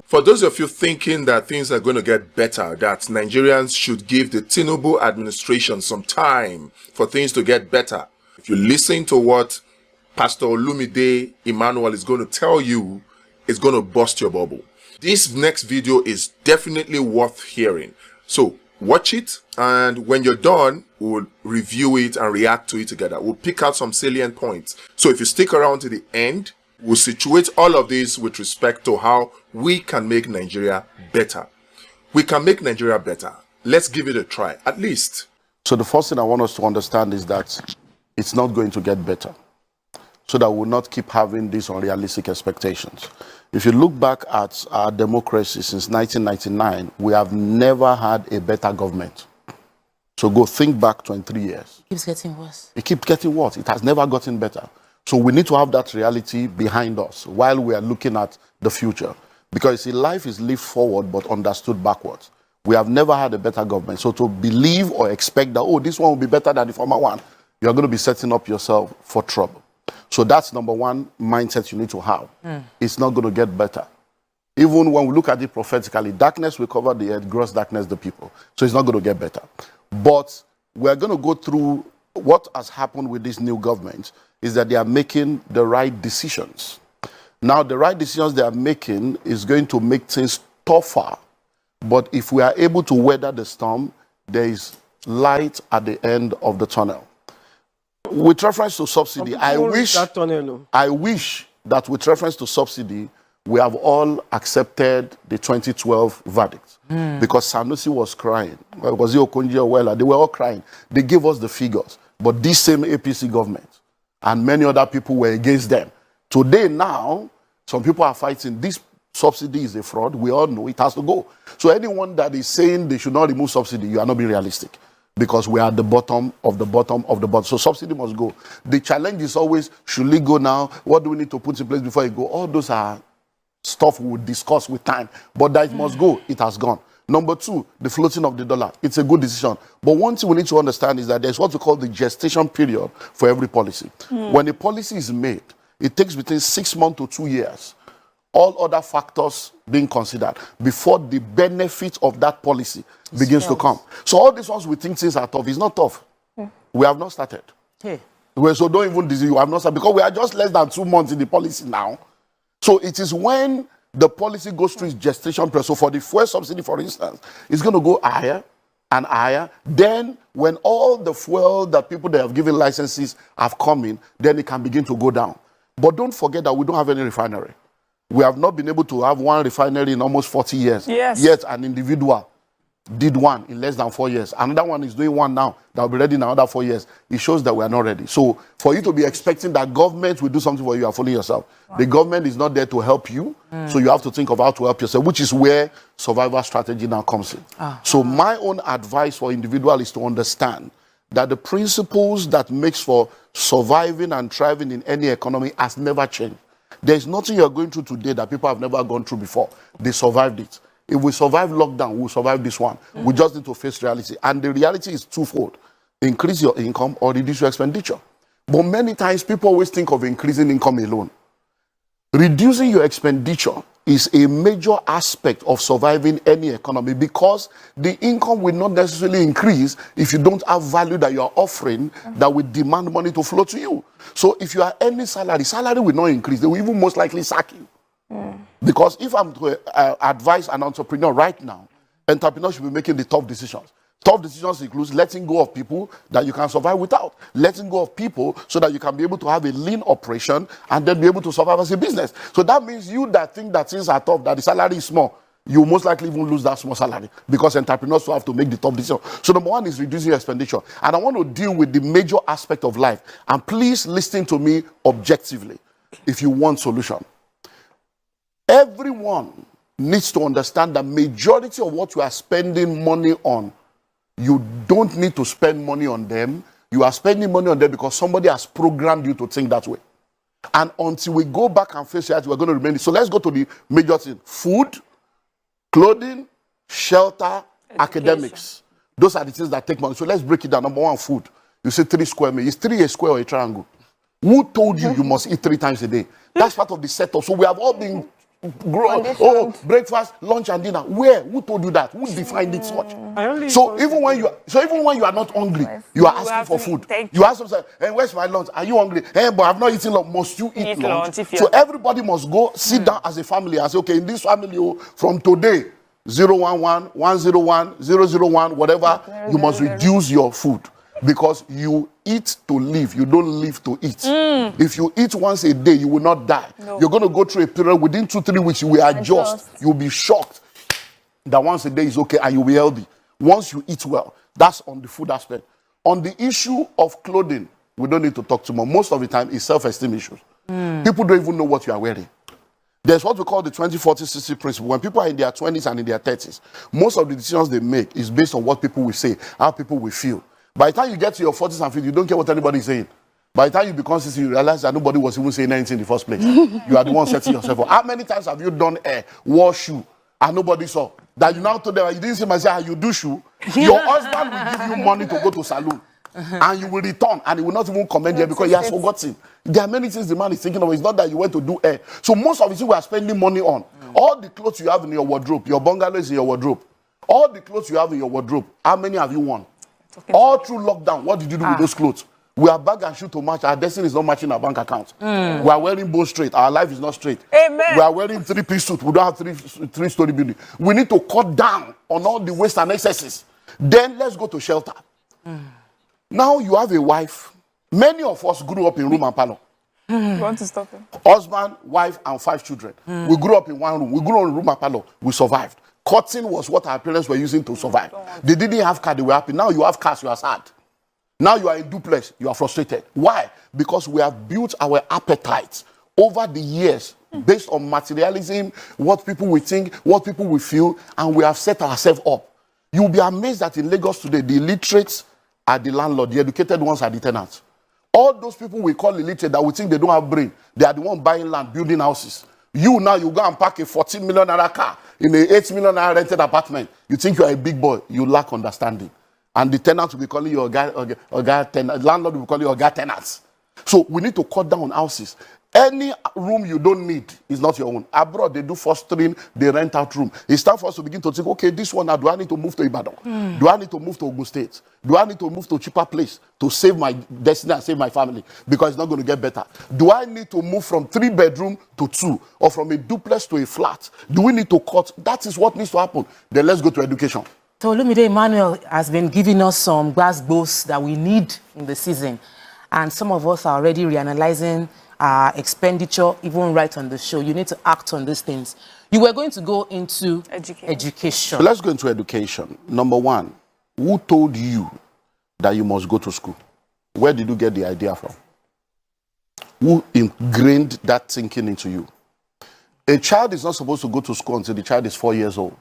For those of you thinking that things are going to get better, that Nigerians should give the Tinubu administration some time for things to get better, if you listen to what Pastor Olumide Emmanuel is going to tell you, it's going to bust your bubble. This next video is definitely worth hearing. So watch it, and when you're done, we'll review it and react to it together. We'll pick out some salient points. So if you stick around to the end, we'll situate all of this with respect to how we can make Nigeria better. We can make Nigeria better. Let's give it a try, at least. So the first thing I want us to understand is that it's not going to get better, so that we'll not keep having these unrealistic expectations. If you look back at our democracy since 1999, we have never had a better government. So go think back 23 years. It keeps getting worse. It keeps getting worse. It has never gotten better. So we need to have that reality behind us while we are looking at the future. Because see, life is lived forward but understood backwards. We have never had a better government. So to believe or expect that, oh, this one will be better than the former one, you're going to be setting up yourself for trouble. So that's number one mindset you need to have. It's not going to get better. Even when we look at it prophetically, darkness will cover the earth, gross darkness the people. So it's not going to get better. But we're going to go through what has happened with this new government is that they are making the right decisions. Now, the right decisions they are making is going to make things tougher. But if we are able to weather the storm, there is light at the end of the tunnel. With reference to subsidy, I wish that with reference to subsidy, we have all accepted the 2012 verdict. Because Sanusi was crying. Was it Okonjo Iweala? They were all crying. They gave us the figures. But this same APC government and many other people were against them. Today now, some people are fighting. This subsidy is a fraud. We all know it has to go. So anyone that is saying they should not remove subsidy, you are not being realistic. Because we are at the bottom of the bottom of the bottom. So subsidy must go. The challenge is always, should it go now? What do we need to put in place before it go? All those are stuff we will discuss with time. But that it must go, it has gone. Number two, the floating of the dollar. It's a good decision. But one thing we need to understand is that there's what we call the gestation period for every policy. When a policy is made, it takes between 6 months to 2 years, all other factors being considered, before the benefit of that policy begins to come. So all these ones we think things are tough. It's not tough. We have not started. So don't even disease you have not started, because we are just less than 2 months in the policy now. So it is when the policy goes through its gestation period. So for the fuel subsidy, for instance, it's going to go higher and higher. Then when all the fuel that people that have given licenses have come in, then it can begin to go down. But don't forget that we don't have any refinery. We have not been able to have one refinery in almost 40 years. Yet an individual did one in less than 4 years. Another one is doing one now that will be ready in another 4 years. It shows that we are not ready. So for you to be expecting that government will do something for you, you are fooling yourself. The government is not there to help you. So you have to think of how to help yourself, which is where survival strategy now comes in. So my own advice for individuals is to understand that the principles that makes for surviving and thriving in any economy has never changed. There's nothing you're going through today that people have never gone through before. They survived it. If we survive lockdown, we'll survive this one. We just need to face reality. And the reality is twofold. Increase your income or reduce your expenditure. But many times people always think of increasing income alone. Reducing your expenditure is a major aspect of surviving any economy, because the income will not necessarily increase if you don't have value that you are offering that will demand money to flow to you. So if you are earning salary will not increase. They will even most likely sack you. Because if I'm to advise an entrepreneur right now, entrepreneurs should be making the tough decisions. Tough decisions include letting go of people that you can survive without. Letting go of people so that you can be able to have a lean operation and then be able to survive as a business. So that means you that think that things are tough, that the salary is small, you most likely even lose that small salary, because entrepreneurs will have to make the tough decision. So number one is reducing your expenditure. And I want to deal with the major aspect of life. And please listen to me objectively if you want solution. Everyone needs to understand that majority of what you are spending money on, you don't need to spend money on them. You are spending money on them because somebody has programmed you to think that way. And until we go back and face reality, we're going to remain. So let's go to the major thing. Food, clothing, shelter, academics. Those are the things that take money. So let's break it down. Number one, food. You say 3 square meters. Is 3 a square or a triangle? Who told you you must eat 3 times a day? That's part of the setup. So we have all been breakfast, lunch, and dinner. Where? Who told you that? Who defined it such? So even when you are not hungry, you are asking for food. You ask them, hey, where's my lunch? Are you hungry? Hey, but I've not eaten lunch. Must you eat lunch? So everybody must go sit down as a family and say, okay, in this family, from today, 011, 101, 001, whatever, you must reduce your food. Because you eat to live, you don't live to eat. If you eat once a day, you will not die. No. You're going to go through a period within 2-3 weeks, you will adjust. You'll be shocked that once a day is okay and you'll be healthy. Once you eat well, that's on the food aspect. On the issue of clothing, we don't need to talk too much. Most of the time, it's self-esteem issues. People don't even know what you are wearing. There's what we call the 20-40-60 principle. When people are in their 20s and in their 30s, most of the decisions they make is based on what people will say, how people will feel. By the time you get to your 40s and 50s, you don't care what anybody is saying. By the time you become 60, you realize that nobody was even saying anything in the first place. You are the one setting yourself up. How many times have you done hair, wore shoe, and nobody saw? That you now told them, you didn't see myself, you do shoe. Your husband will give you money to go to salon. And you will return, and he will not even commend you because he has forgotten. There are many things the man is thinking of. It's not that you went to do hair. So most of it we are spending money on. All the clothes you have in your wardrobe, your bungalow is in your wardrobe. All the clothes you have in your wardrobe, how many have you won? All through lockdown, what did you do with those clothes? We are bag and shoe to match. Our destiny is not matching our bank account. We are wearing both straight. Our life is not straight. Amen. We are wearing 3-piece suit. We don't have three-story building. We need to cut down on all the waste and excesses. Then let's go to shelter. Now you have a wife. Many of us grew up in room and parlor. You want to stop him? Husband, wife, and 5 children. We grew up in one room. We grew up in room and parlor. We survived. Cotton was what our parents were using to survive. They didn't have car, they were happy. Now you have cars, you are sad. Now you are in duplex, you are frustrated. Why? Because we have built our appetites over the years based on materialism, what people will think, what people will feel, and we have set ourselves up. You'll be amazed that in Lagos today, the illiterates are the landlord, the educated ones are the tenants. All those people we call illiterate that we think they don't have brain, they are the ones buying land, building houses. You now, you go and park a 14 million naira car in a 8 million naira rented apartment. You think you are a big boy. You lack understanding. And the tenant will be calling you a guy tenant. Landlord will be calling you a guy tenants. So we need to cut down on houses. Any room you don't need is not your own. Abroad, they do fostering, they rent out room. It's time for us to begin to think, okay, this one now, do I need to move to Ibadan? Do I need to move to Ogun State? Do I need to move to a cheaper place to save my destiny and save my family? Because it's not going to get better. Do I need to move from 3-bedroom to 2 or from a duplex to a flat? Do we need to cut? That is what needs to happen. Then let's go to education. So Olumide Emmanuel has been giving us some gbas that we need in the season. And some of us are already reanalyzing expenditure, even right on the show. You need to act on these things. You were going to go into education. So let's go into education. Number one, who told you that you must go to school? Where did you get the idea from? Who ingrained that thinking into you? A child is not supposed to go to school until the child is 4 years old.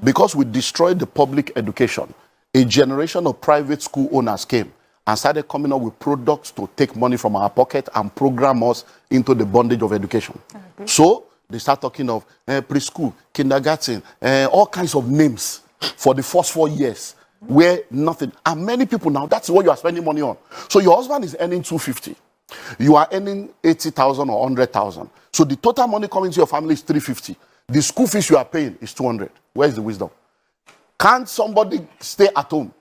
Because we destroyed the public education, a generation of private school owners came and started coming up with products to take money from our pocket and program us into the bondage of education. So they start talking of preschool, kindergarten, all kinds of names for the first 4 years where nothing. And many people now, that's what you are spending money on. So your husband is earning 250. You are earning 80,000 or 100,000. So the total money coming to your family is 350. The school fees you are paying is 200. Where is the wisdom? Can't somebody stay at home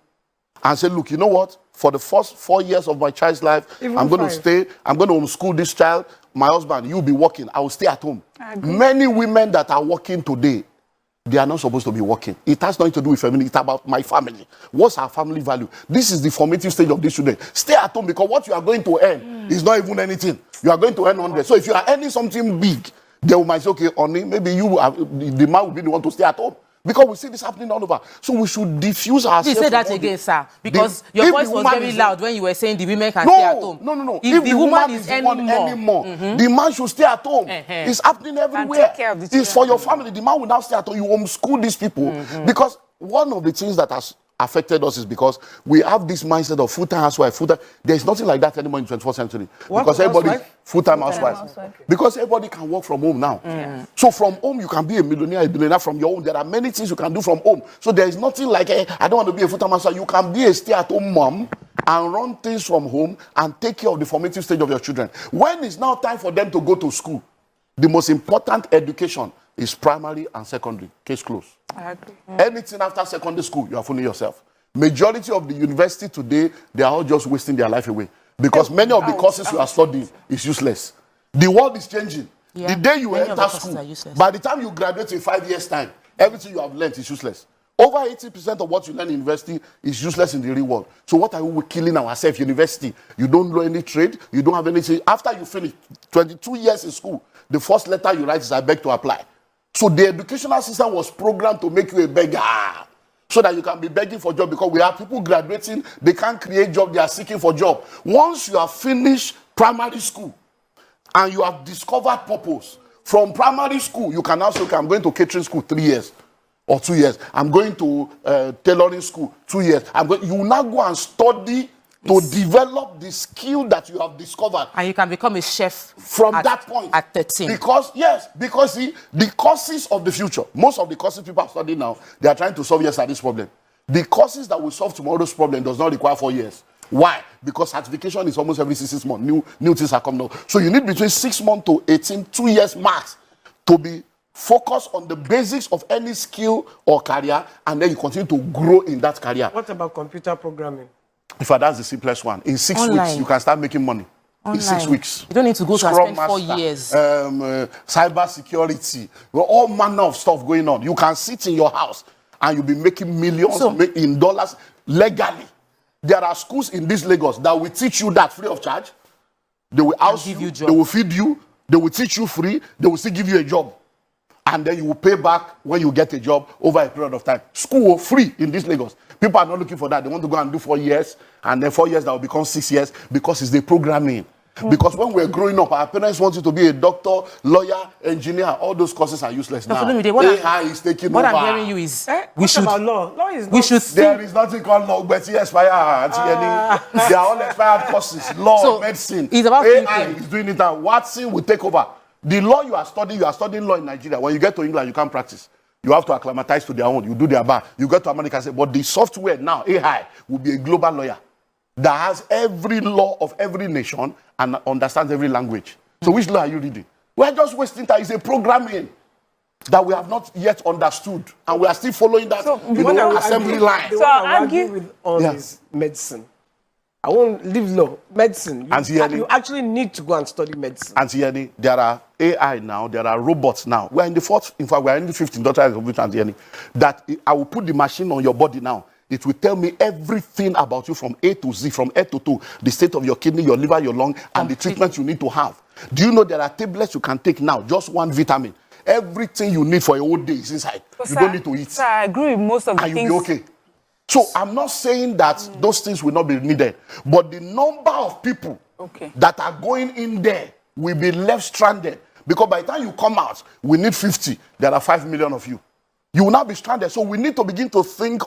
and say, look, you know what? For the first 4 years of my child's life, I'm going to stay, I'm going to homeschool this child. My husband, you'll be working. I will stay at home. Many women that are working today, they are not supposed to be working. It has nothing to do with family. It's about my family. What's our family value? This is the formative stage of this children. Stay at home because what you are going to earn is not even anything. You are going to earn 100. So if you are earning something big, they might say, okay, honey, maybe you have, the man will be the one to stay at home. Because we see this happening all over. So we should diffuse ourselves. You say that again, sir. Because your voice was very loud when you were saying the women can stay at home. No. If the woman is earning more, the man should stay at home. It's happening everywhere. It's for your family. The man will now stay at home. You homeschool these people. Because one of the things that has affected us is because we have this mindset of full-time housewife, full-time. There's nothing like that anymore in the 21st century. Because everybody full-time housewife. Because everybody can work from home now. So from home you can be a millionaire, a billionaire from your home. There are many things you can do from home. So there is nothing like, I don't want to be a full-time housewife. You can be a stay-at-home mom and run things from home and take care of the formative stage of your children. When it's now time for them to go to school, The most important education is primary and secondary. Case closed. I agree. Anything after secondary school, you are fooling yourself. Majority of the university today, they are all just wasting their life away. Because many of the courses you are studying is useless. The world is changing. Yeah. The day you Many of the enter courses school, are useless. by the time you graduate in 5 years' time, everything you have learned is useless. Over 80% of what you learn in university is useless in the real world. So what are we killing ourselves? University, you don't know any trade, you don't have anything. After you finish 22 years in school, the first letter you write is I beg to apply. So the educational system was programmed to make you a beggar, so that you can be begging for job, because we have people graduating, they can't create job, they are seeking for job. Once you have finished primary school and you have discovered purpose, from primary school, you can now say, okay, I'm going to catering school 3 years or 2 years. I'm going to tailoring school 2 years. You will now go and study to develop the skill that you have discovered. And you can become a chef From that point. At 13. Because the courses of the future, most of the courses people are studying now, they are trying to solve yesterday's problem. The courses that will solve tomorrow's problem does not require 4 years. Why? Because certification is almost every 6 months. New things are coming out. So you need between 6 months to 18, 2 years max, to be focused on the basics of any skill or career, and then you continue to grow in that career. What about computer programming? In fact, that's the simplest one. In 6 Online. weeks, you can start making money. In 6 weeks. You don't need to go to Scrum spend 4 master, years. Cyber security, all manner of stuff going on. You can sit in your house and you'll be making millions in dollars legally. There are schools in this Lagos that will teach you that free of charge. They will house you, they will feed you, they will teach you free, they will still give you a job. And then you will pay back when you get a job over a period of time. School free in this Lagos. People are not looking for that. They want to go and do 4 years, and then 4 years that will become 6 years, because it's the programming. Because when we're growing up, our parents want you to be a doctor, lawyer, engineer. All those courses are useless now. AI is taking over. What I'm hearing you is What about law? Law is we should There is nothing called law, but it's expired. They are all expired courses. Law, medicine. It's about AI thinking. is doing it, and Watson will take over. The law you are studying law in Nigeria. When you get to England, you can't practice. You have to acclimatize to their own. You do their bar. You go to America, say, but the software now, AI, will be a global lawyer that has every law of every nation and understands every language. So which law are you reading? We are just wasting time. It's a programming that we have not yet understood, and we are still following that assembly line. So I argue with all this medicine. I won't leave law. Medicine. You actually need to go and study medicine. Auntie Yenny, there are AI now, there are robots now. We are in the fourth, in fact, we are in the 15th doctorate of which, Auntie Yenny, that I will put the machine on your body now. It will tell me everything about you from A to Z, from head to toe, the state of your kidney, your liver, your lung, and the treatment you need to have. Do you know there are tablets you can take now, just one vitamin? Everything you need for a whole day is inside. You don't need to eat. Sir, I agree with most of the things. And you'll be okay. So I'm not saying that those things will not be needed, but the number of people that are going in there will be left stranded, because by the time you come out, we need 50. There are 5 million of you. You will not be stranded. So we need to begin to think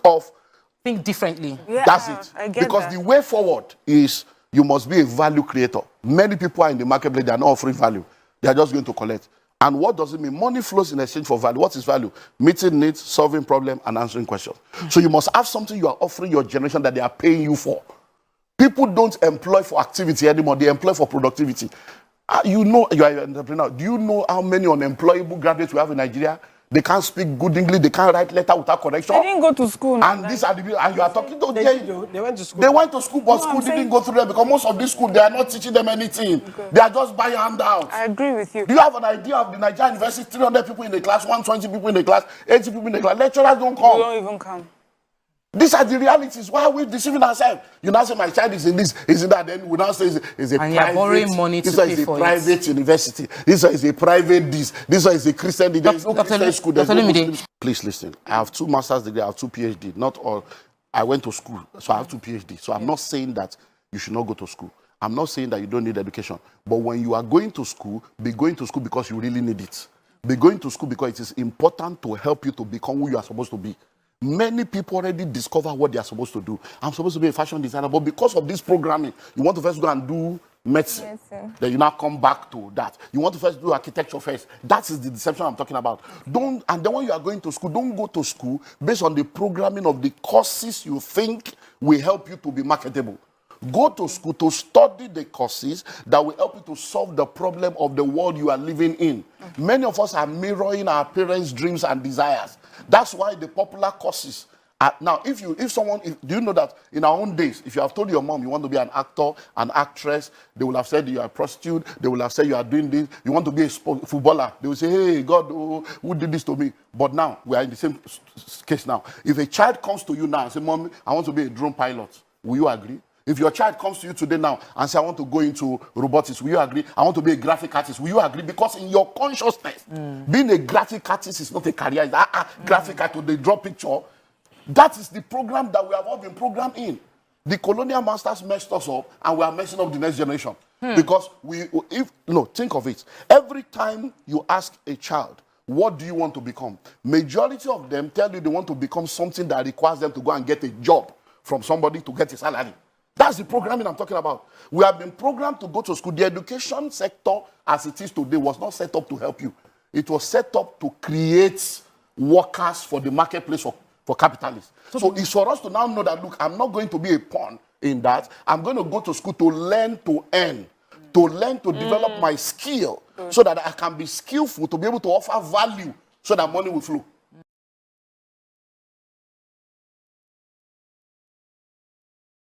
differently. Yeah, that's it. I get Because that. the way forward is you must be a value creator. Many people are in the marketplace, they are not offering value. They are just going to collect. And what does it mean? Money flows in exchange for value. What is value? Meeting needs, solving problems, and answering questions. So you must have something you are offering your generation that they are paying you for. People don't employ for activity anymore. They employ for productivity. You know you are an entrepreneur. Do you know how many unemployable graduates we have in Nigeria? They can't speak good English. They can't write letter without correction. They didn't go to school. And these are the people, and you are talking to them. They went to school. They went to school, but school didn't go through them, because most of these schools, they are not teaching them anything. They are just buying handouts. I agree with you. Do you have an idea of the Nigerian university? 300 people in the class, 120 people in the class, 80 people in the class. Lecturers don't come. They don't even come. These are the realities. Why are we deceiving ourselves? You now say my child is in this, is in that. Then we now say it's a And private. you're borrowing money to pay for it. Private university. This one is a private this. This one is a Christian. There is no Christian school. There's no Muslim school. Please listen. I have 2 master's degrees. I have 2 PhD. Not all. I went to school, so I have 2 PhD. So I'm not saying that you should not go to school. I'm not saying that you don't need education. But when you are going to school, be going to school because you really need it. Be going to school because it is important to help you to become who you are supposed to be. Many people already discover what they are supposed to do. I'm supposed to be a fashion designer, but because of this programming, you want to first go and do medicine. Then you now come back to that. You want to first do architecture first. That is the deception I'm talking about. And then when you are going to school, don't go to school based on the programming of the courses you think will help you to be marketable. Go to school to study the courses that will help you to solve the problem of the world you are living in. Many of us are mirroring our parents' dreams and desires. That's why the popular courses. Now, do you know that in our own days, if you have told your mom you want to be an actor, an actress, they will have said you are a prostitute, they will have said you are doing this, you want to be a footballer, they will say, hey, God, who did this to me? But now, we are in the same case now. If a child comes to you now and says, Mom, I want to be a drone pilot, will you agree? If your child comes to you today now and says, I want to go into robotics, will you agree? I want to be a graphic artist, will you agree? Because in your consciousness, being a graphic artist is not a career. It's graphic artist, they draw picture. That is the program that we have all been programmed in. The colonial masters messed us up, and we are messing up the next generation. Because think of it. Every time you ask a child, what do you want to become? Majority of them tell you they want to become something that requires them to go and get a job from somebody to get a salary. That's the programming I'm talking about. We have been programmed to go to school. The education sector, as it is today, was not set up to help you. It was set up to create workers for the marketplace for capitalists. So it's for us to now know that, look, I'm not going to be a pawn in that. I'm going to go to school to learn to earn, to learn to develop my skill so that I can be skillful to be able to offer value so that money will flow.